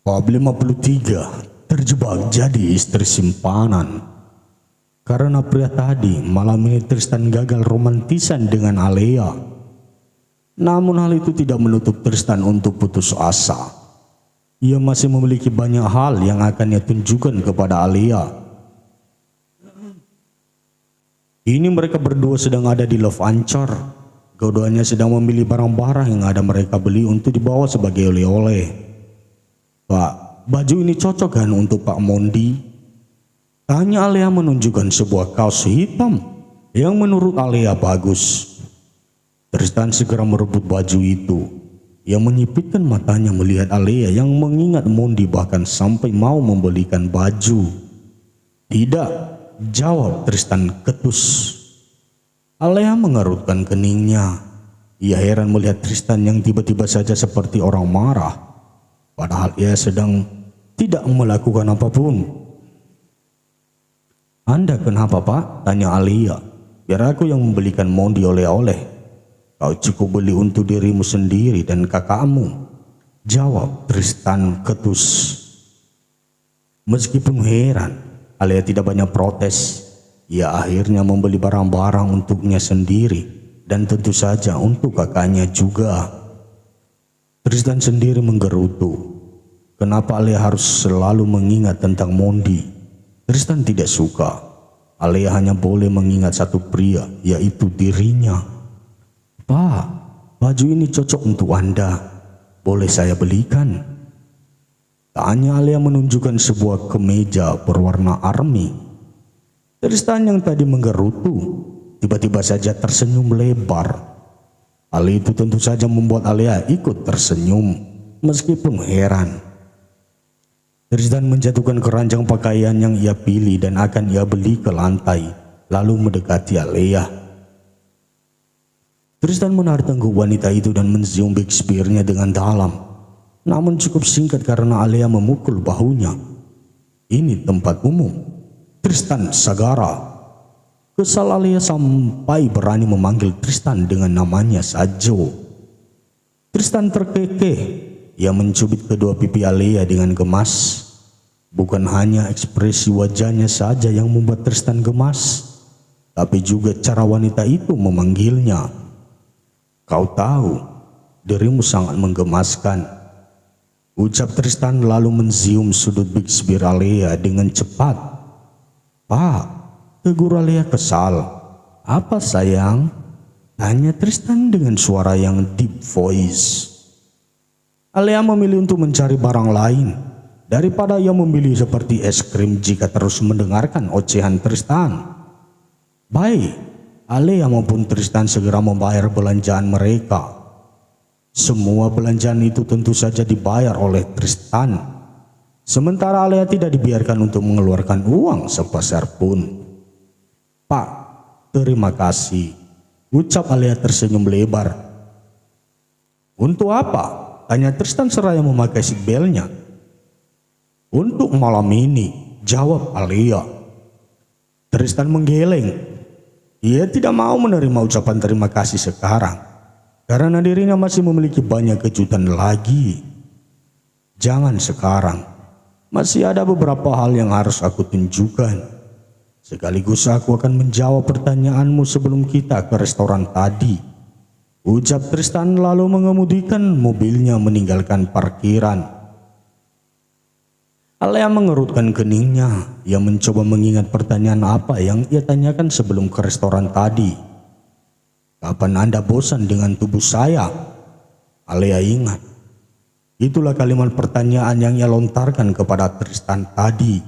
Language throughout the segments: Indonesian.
Bab 53. Terjebak jadi istri simpanan. Karena pria tadi, malam ini Tristan gagal romantisan dengan Alea. Namun hal itu tidak menutup Tristan untuk putus asa. Ia masih memiliki banyak hal yang akan ia tunjukkan kepada Alea. Kini mereka berdua sedang ada di Love Anchor. Keduanya sedang memilih barang-barang yang ada mereka beli untuk dibawa sebagai oleh-oleh. Pak, baju ini cocok kan untuk Pak Mondi? Tanya Alea menunjukkan sebuah kaos hitam yang menurut Alea bagus. Tristan segera merebut baju itu. Ia menyipitkan matanya melihat Alea yang mengingat Mondi bahkan sampai mau membelikan baju. Tidak, jawab Tristan ketus. Alea mengerutkan keningnya. Ia heran melihat Tristan yang tiba-tiba saja seperti orang marah. Padahal ia sedang tidak melakukan apapun. Anda kenapa Pak? Tanya Alea. Biar aku yang membelikan Mondi oleh-oleh. Kau cukup beli untuk dirimu sendiri dan kakakmu. Jawab Tristan ketus. Meskipun heran, Alea tidak banyak protes. Ia akhirnya membeli barang-barang untuknya sendiri dan tentu saja untuk kakaknya juga. Tristan sendiri menggerutu. Kenapa Alea harus selalu mengingat tentang Mondi? Tristan tidak suka. Alea hanya boleh mengingat satu pria, yaitu dirinya. Pak, baju ini cocok untuk Anda. Boleh saya belikan? Tanya Alea menunjukkan sebuah kemeja berwarna army. Tristan yang tadi menggerutu, tiba-tiba saja tersenyum lebar. Hal itu tentu saja membuat Alea ikut tersenyum, meskipun heran. Tristan menjatuhkan keranjang pakaian yang ia pilih dan akan ia beli ke lantai, lalu mendekati Alea. Tristan menarik tengguk wanita itu dan mencium big spear-nya dengan dalam, namun cukup singkat karena Alea memukul bahunya. Ini tempat umum. Tristan Sagara. Kesal Alea sampai berani memanggil Tristan dengan namanya Sajo. Tristan terkekeh. Ia mencubit kedua pipi Alea dengan gemas. Bukan hanya ekspresi wajahnya saja yang membuat Tristan gemas, tapi juga cara wanita itu memanggilnya. Kau tahu, dirimu sangat menggemaskan. Ucap Tristan lalu mencium sudut big spear Alea dengan cepat. Pak, tegur Alea kesal. Apa sayang? Tanya Tristan dengan suara yang deep voice. Alea memilih untuk mencari barang lain daripada ia memilih seperti es krim jika terus mendengarkan ocehan Tristan. Baik, Alea maupun Tristan segera membayar belanjaan mereka. Semua belanjaan itu tentu saja dibayar oleh Tristan. Sementara Alea tidak dibiarkan untuk mengeluarkan uang sepeser pun. Pak, terima kasih, ucap Alea tersenyum lebar. Untuk apa? Tanya Tristan seraya memakai seatbeltnya. Untuk malam ini, jawab Alea. Tristan menggeleng. Ia tidak mau menerima ucapan terima kasih sekarang, karena dirinya masih memiliki banyak kejutan lagi. Jangan sekarang, masih ada beberapa hal yang harus aku tunjukkan. Sekaligus aku akan menjawab pertanyaanmu sebelum kita ke restoran tadi. Ucap Tristan lalu mengemudikan mobilnya meninggalkan parkiran. Alea mengerutkan keningnya. Ia mencoba mengingat pertanyaan apa yang ia tanyakan sebelum ke restoran tadi. Kapan Anda bosan dengan tubuh saya? Alea ingat. Itulah kalimat pertanyaan yang ia lontarkan kepada Tristan tadi.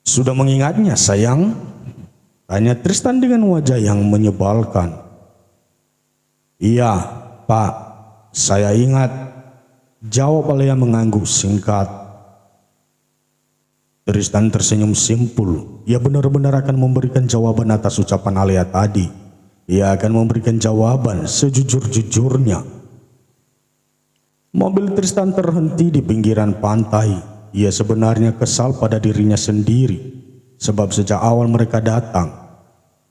Sudah mengingatnya sayang? Tanya Tristan dengan wajah yang menyebalkan. Iya, Pak, saya ingat, jawab Alea mengangguk singkat. Tristan tersenyum simpul. Ia benar-benar akan memberikan jawaban atas ucapan Alea tadi. Ia akan memberikan jawaban sejujur-jujurnya. Mobil Tristan terhenti di pinggiran pantai. Ia sebenarnya kesal pada dirinya sendiri, sebab sejak awal mereka datang,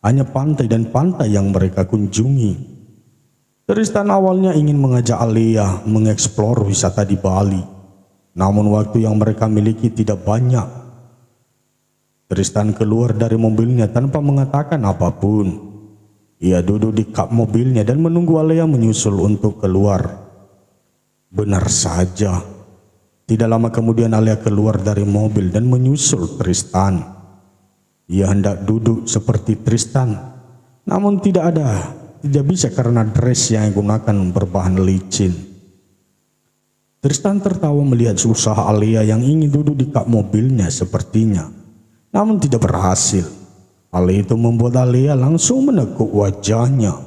hanya pantai dan pantai yang mereka kunjungi. Tristan awalnya ingin mengajak Alea mengeksplor wisata di Bali, namun waktu yang mereka miliki tidak banyak. Tristan keluar dari mobilnya tanpa mengatakan apapun. Ia duduk di kap mobilnya dan menunggu Alea menyusul untuk keluar. Benar saja, tidak lama kemudian Alea keluar dari mobil dan menyusul Tristan. Ia hendak duduk seperti Tristan, namun tidak bisa karena dress yang digunakan berbahan licin. Tristan tertawa melihat usaha Alea yang ingin duduk di kap mobilnya sepertinya, namun tidak berhasil. Hal itu membuat Alea langsung menekuk wajahnya.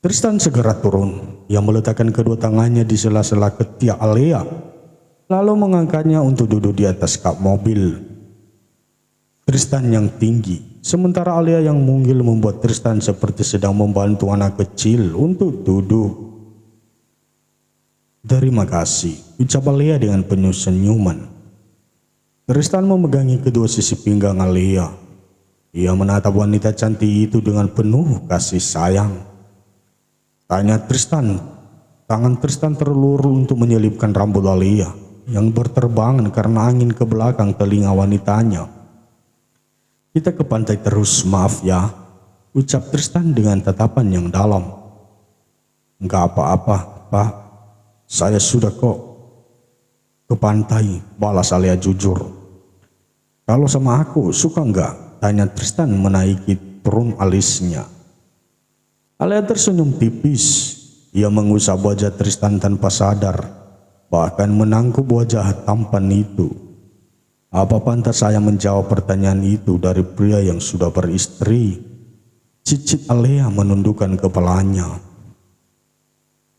Tristan segera turun. Ia meletakkan kedua tangannya di sela-sela ketiak Alea, lalu mengangkatnya untuk duduk di atas kap mobil. Tristan yang tinggi, sementara Alea yang mungil membuat Tristan seperti sedang membantu anak kecil untuk duduk. "Terima kasih," ucap Alea dengan penuh senyuman. Tristan memegangi kedua sisi pinggang Alea. Ia menatap wanita cantik itu dengan penuh kasih sayang. Tanya Tristan. Tangan Tristan terulur untuk menyelipkan rambut Alea yang berterbangan karena angin ke belakang telinga wanitanya. "Kita ke pantai terus, maaf ya," ucap Tristan dengan tatapan yang dalam. "Enggak apa-apa, Pak. Saya sudah kok ke pantai," balas Alea jujur. "Kalau sama aku suka enggak?" tanya Tristan menaiki turun alisnya. Alea tersenyum tipis. Ia mengusap wajah Tristan tanpa sadar, bahkan menangkup wajah tampan itu. Apa pantas saya menjawab pertanyaan itu dari pria yang sudah beristri? Cicit Alea menundukkan kepalanya.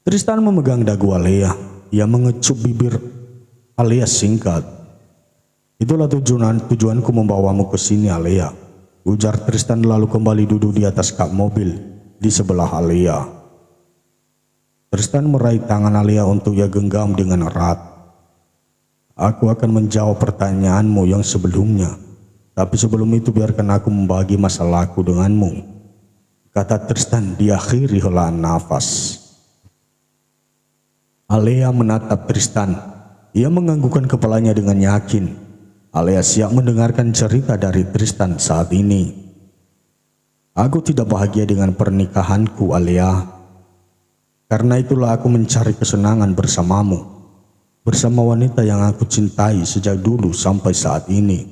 Tristan memegang dagu Alea. Ia mengecup bibir Alea singkat. "Itulah tujuanku membawamu ke sini, Alea," ujar Tristan lalu kembali duduk di atas kap mobil di sebelah Alea. Tristan meraih tangan Alea untuk ia genggam dengan erat. "Aku akan menjawab pertanyaanmu yang sebelumnya, tapi sebelum itu biarkan aku membagi masalahku denganmu," kata Tristan diakhiri helaan nafas. Alea menatap Tristan. Ia menganggukkan kepalanya dengan yakin. Alea siap mendengarkan cerita dari Tristan saat ini. "Aku tidak bahagia dengan pernikahanku, Alea. Karena itulah aku mencari kesenangan bersamamu, bersama wanita yang aku cintai sejak dulu sampai saat ini,"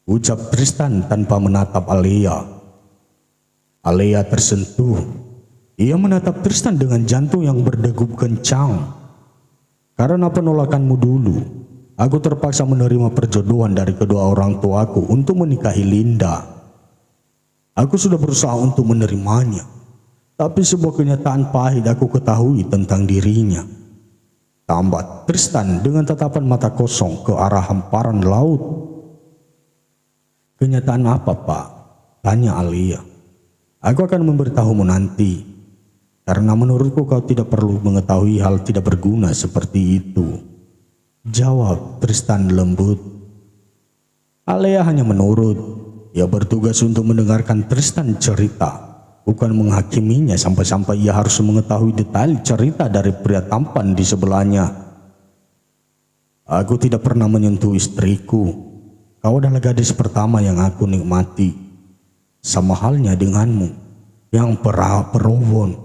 ucap Tristan tanpa menatap Alea. Alea tersentuh. Ia menatap Tristan dengan jantung yang berdegup kencang. "Karena penolakanmu dulu, aku terpaksa menerima perjodohan dari kedua orang tuaku untuk menikahi Linda. Aku sudah berusaha untuk menerimanya, tapi sebuah kenyataan pahit aku ketahui tentang dirinya," tambah Tristan dengan tatapan mata kosong ke arah hamparan laut. "Kenyataan apa, Pak?" tanya Alea. "Aku akan memberitahumu nanti, karena menurutku kau tidak perlu mengetahui hal tidak berguna seperti itu," jawab Tristan lembut. Alea hanya menurut. Ia bertugas untuk mendengarkan Tristan cerita, bukan menghakiminya sampai-sampai ia harus mengetahui detail cerita dari pria tampan di sebelahnya. "Aku tidak pernah menyentuh istriku. Kau adalah gadis pertama yang aku nikmati. Sama halnya denganmu, yang perawon.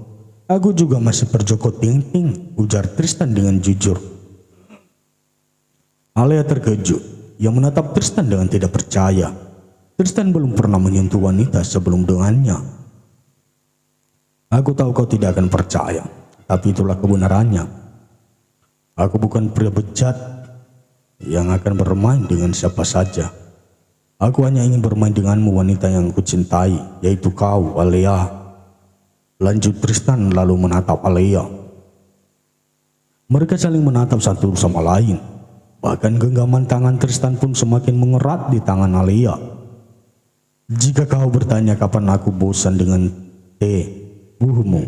Aku juga masih perjoko ting-ting," ujar Tristan dengan jujur. Alea terkejut. Ia menatap Tristan dengan tidak percaya. Tristan belum pernah menyentuh wanita sebelum dengannya. "Aku tahu kau tidak akan percaya, tapi itulah kebenarannya. Aku bukan pria bejat yang akan bermain dengan siapa saja. Aku hanya ingin bermain denganmu, wanita yang kucintai, yaitu kau, Alea," lanjut Tristan lalu menatap Alea. Mereka saling menatap satu sama lain. Bahkan genggaman tangan Tristan pun semakin mengerat di tangan Alea. "Jika kau bertanya kapan aku bosan dengan buhmu,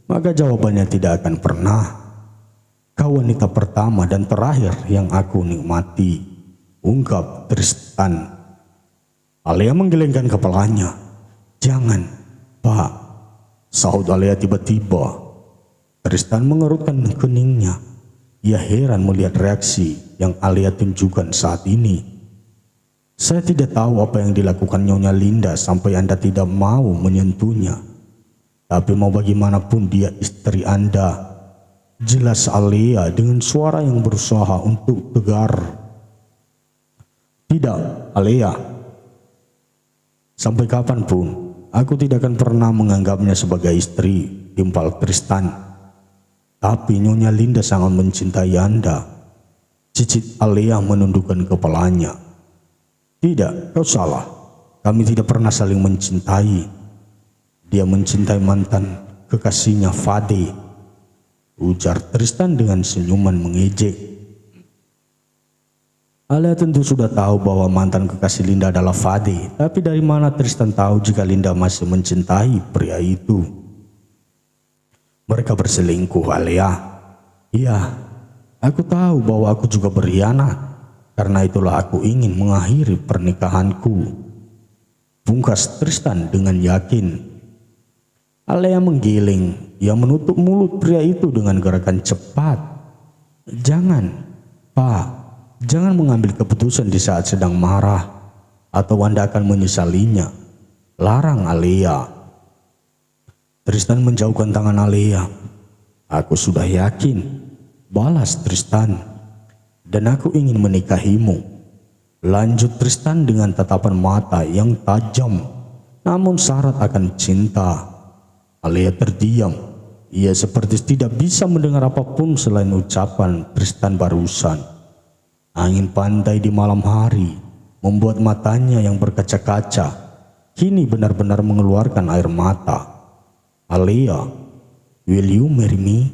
maka jawabannya tidak akan pernah. Kau wanita pertama dan terakhir yang aku nikmati," ungkap Tristan. Alea menggelengkan kepalanya. "Jangan, Pak," sahut Alea tiba-tiba. Tristan mengerutkan keningnya. Ia heran melihat reaksi yang Alea tunjukkan saat ini. Saya tidak tahu apa yang dilakukan Nyonya Linda sampai Anda tidak mau menyentuhnya. Tapi mau bagaimanapun dia istri Anda. Jelas Alea dengan suara yang berusaha untuk tegar. Tidak, Alea. Sampai kapanpun, aku tidak akan pernah menganggapnya sebagai istri, timpal Tristan. Tapi Nyonya Linda sangat mencintai Anda. Cicit Alea menundukkan kepalanya. Tidak, kau salah. Kami tidak pernah saling mencintai. Dia mencintai mantan kekasihnya Fade, ujar Tristan dengan senyuman mengejek. Alea tentu sudah tahu bahwa mantan kekasih Linda adalah Fade, tapi dari mana Tristan tahu jika Linda masih mencintai pria itu? Mereka berselingkuh, Alea. Iya, aku tahu bahwa aku juga berkhianat. Karena itulah aku ingin mengakhiri pernikahanku, pungkas Tristan dengan yakin. Alea menggiling. Ia menutup mulut pria itu dengan gerakan cepat. Jangan, Pak. Jangan mengambil keputusan di saat sedang marah, atau Anda akan menyesalinya. Larang Alea. Tristan menjauhkan tangan Alea. Aku sudah yakin, balas Tristan. Dan aku ingin menikahimu. Lanjut Tristan dengan tatapan mata yang tajam, namun syarat akan cinta. Alea terdiam. Ia seperti tidak bisa mendengar apapun selain ucapan Tristan barusan. Angin pantai di malam hari membuat matanya yang berkaca-kaca kini benar-benar mengeluarkan air mata. Alea, will you marry me?